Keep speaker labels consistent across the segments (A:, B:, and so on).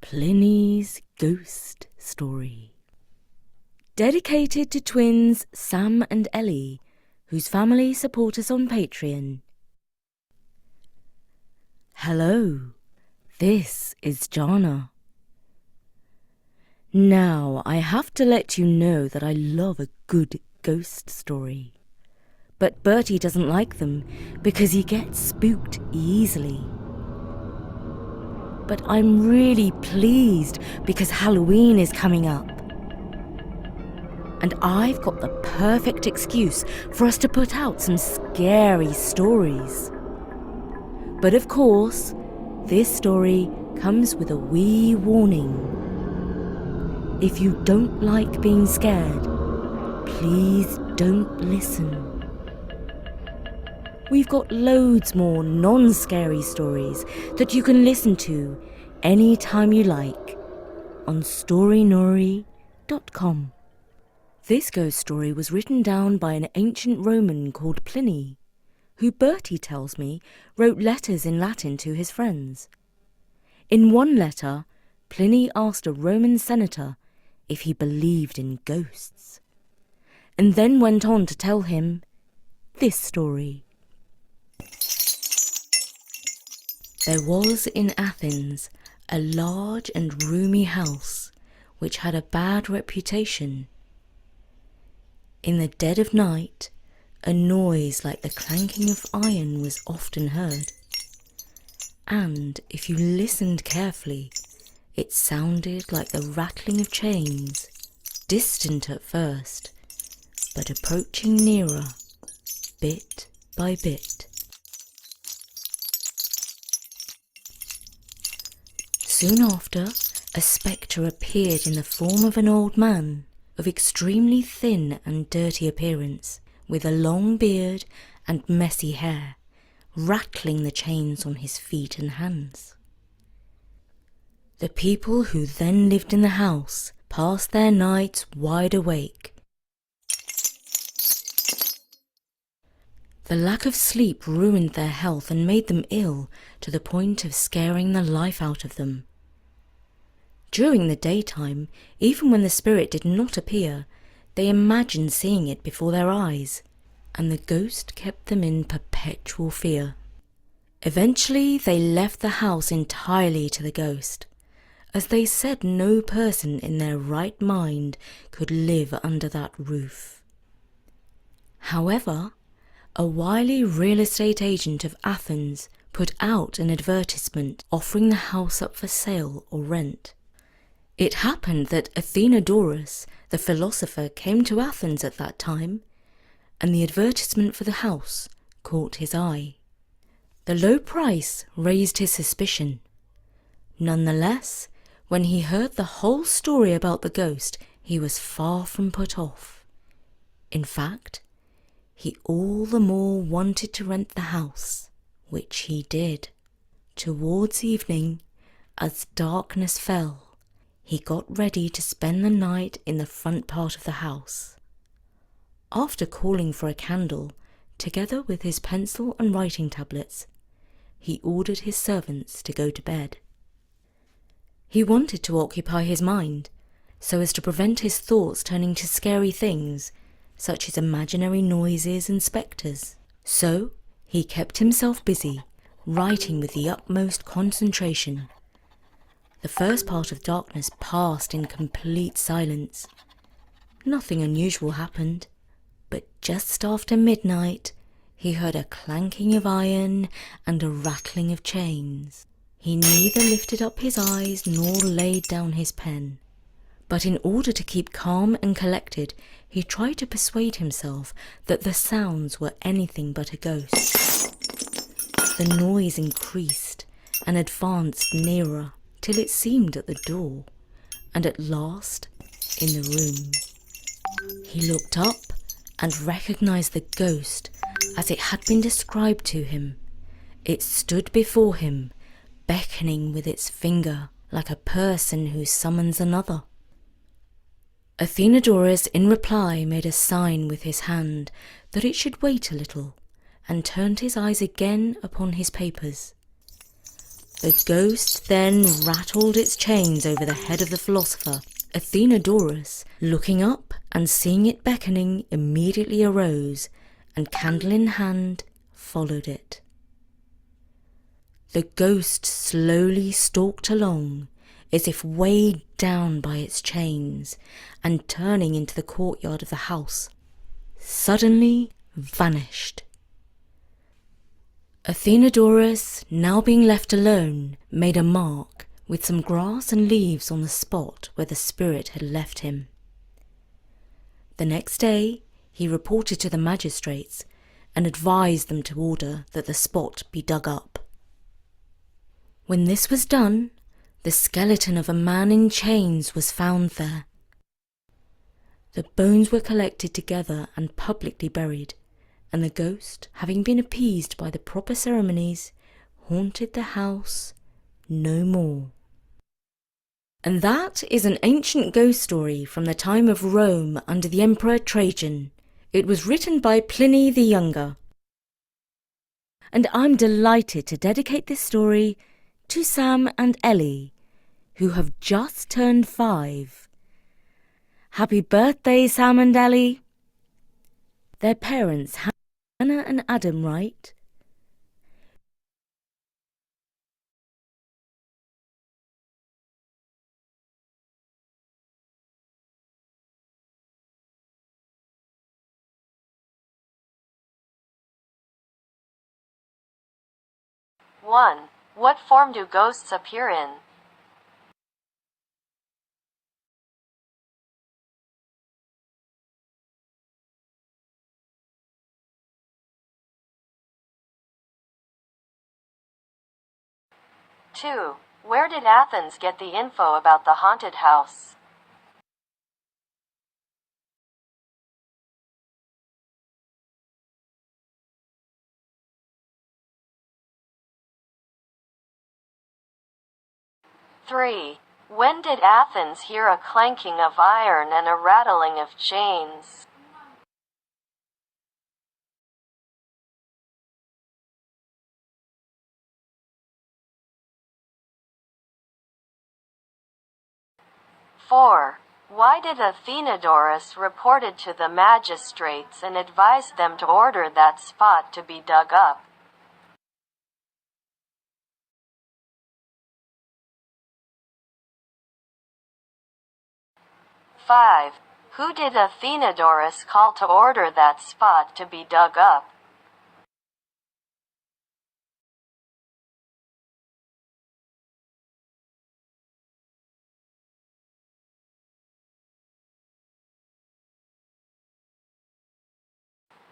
A: Pliny's Ghost Story. Dedicated to twins Sam and Ellie, whose family support us on Patreon. Hello, this is Jana. Now, I have to let you know that I love a good ghost story. But Bertie doesn't like them because he gets spooked easily. But I'm really pleased because Halloween is coming up. And I've got the perfect excuse for us to put out some scary stories. But of course, this story comes with a wee warning. If you don't like being scared, please don't listen. We've got loads more non-scary stories that you can listen to anytime you like on Storynory.com. This ghost story was written down by an ancient Roman called Pliny, who Bertie tells me wrote letters in Latin to his friends. In one letter, Pliny asked a Roman senator if he believed in ghosts, and then went on to tell him this story. There was in Athens a large and roomy house which had a bad reputation. In the dead of night, a noise like the clanking of iron was often heard, and if you listened carefully, it sounded like the rattling of chains, distant at first, but approaching nearer, bit by bit. Soon after, a spectre appeared in the form of an old man, of extremely thin and dirty appearance, with a long beard and messy hair, rattling the chains on his feet and hands. The people who then lived in the house passed their nights wide awake. The lack of sleep ruined their health and made them ill to the point of scaring the life out of them. During the daytime, even when the spirit did not appear, they imagined seeing it before their eyes, and the ghost kept them in perpetual fear. Eventually, they left the house entirely to the ghost, as they said no person in their right mind could live under that roof. However, a wily real estate agent of Athens put out an advertisement offering the house up for sale or rent. It happened that Athenodorus, the philosopher, came to Athens at that time, and the advertisement for the house caught his eye. The low price raised his suspicion. Nonetheless, when he heard the whole story about the ghost, he was far from put off. In fact, he all the more wanted to rent the house, which he did. Towards evening, as darkness fell, he got ready to spend the night in the front part of the house. After calling for a candle, together with his pencil and writing tablets, he ordered his servants to go to bed. He wanted to occupy his mind, so as to prevent his thoughts turning to scary things, such as imaginary noises and spectres. So he kept himself busy, writing with the utmost concentration. The first part of darkness passed in complete silence. Nothing unusual happened, but just after midnight, he heard a clanking of iron and a rattling of chains. He neither lifted up his eyes nor laid down his pen. But in order to keep calm and collected, he tried to persuade himself that the sounds were anything but a ghost. The noise increased and advanced nearer till it seemed at the door, and at last in the room. He looked up and recognized the ghost as it had been described to him. It stood before him, beckoning with its finger like a person who summons another. Athenodorus in reply made a sign with his hand that it should wait a little, and turned his eyes again upon his papers. The ghost then rattled its chains over the head of the philosopher. Athenodorus, looking up and seeing it beckoning, immediately arose, and candle in hand, followed it. The ghost slowly stalked along, as if weighed down by its chains, and turning into the courtyard of the house, suddenly vanished. Athenodorus, now being left alone, made a mark with some grass and leaves on the spot where the spirit had left him. The next day he reported to the magistrates and advised them to order that the spot be dug up. When this was done, the skeleton of a man in chains was found there. The bones were collected together and publicly buried, and the ghost, having been appeased by the proper ceremonies, haunted the house no more. And that is an ancient ghost story from the time of Rome under the Emperor Trajan. It was written by Pliny the Younger. And I'm delighted to dedicate this story to Sam and Ellie, who have just turned 5. Happy birthday, Sam and Ellie! Their parents, Hannah and Adam, write,
B: One. What form do ghosts appear in? Two. Where did Athens get the info about the haunted house? Three. When did Athens hear a clanking of iron and a rattling of chains? Four. Why did Athenodorus reported to the magistrates and advised them to order that spot to be dug up? 5. Who did Athenodorus call to order that spot to be dug up?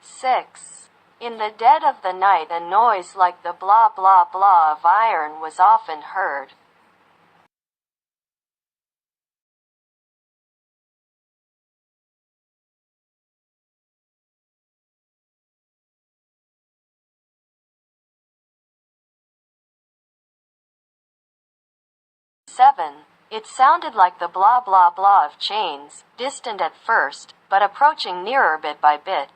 B: Six. In the dead of the night a noise like the blah blah blah of iron was often heard. Seven. It sounded like the blah blah blah of chains, distant at first, but approaching nearer bit by bit.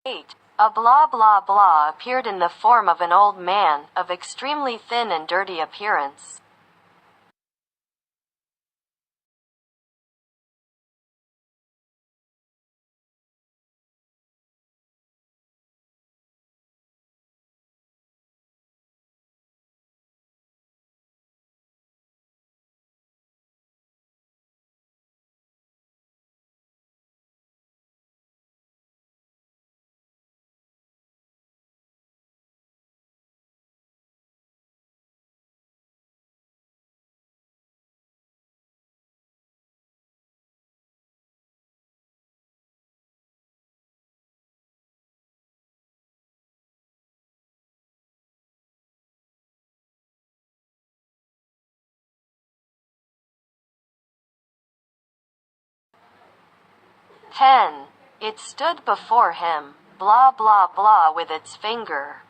B: Eight. A blah blah blah appeared in the form of an old man, of extremely thin and dirty appearance. 10. It stood before him, blah blah blah with its finger.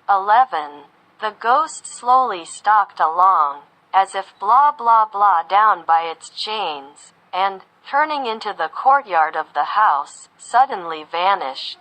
B: 11. The ghost slowly stalked along, as if blah blah blah down by its chains, and, turning into the courtyard of the house, suddenly vanished.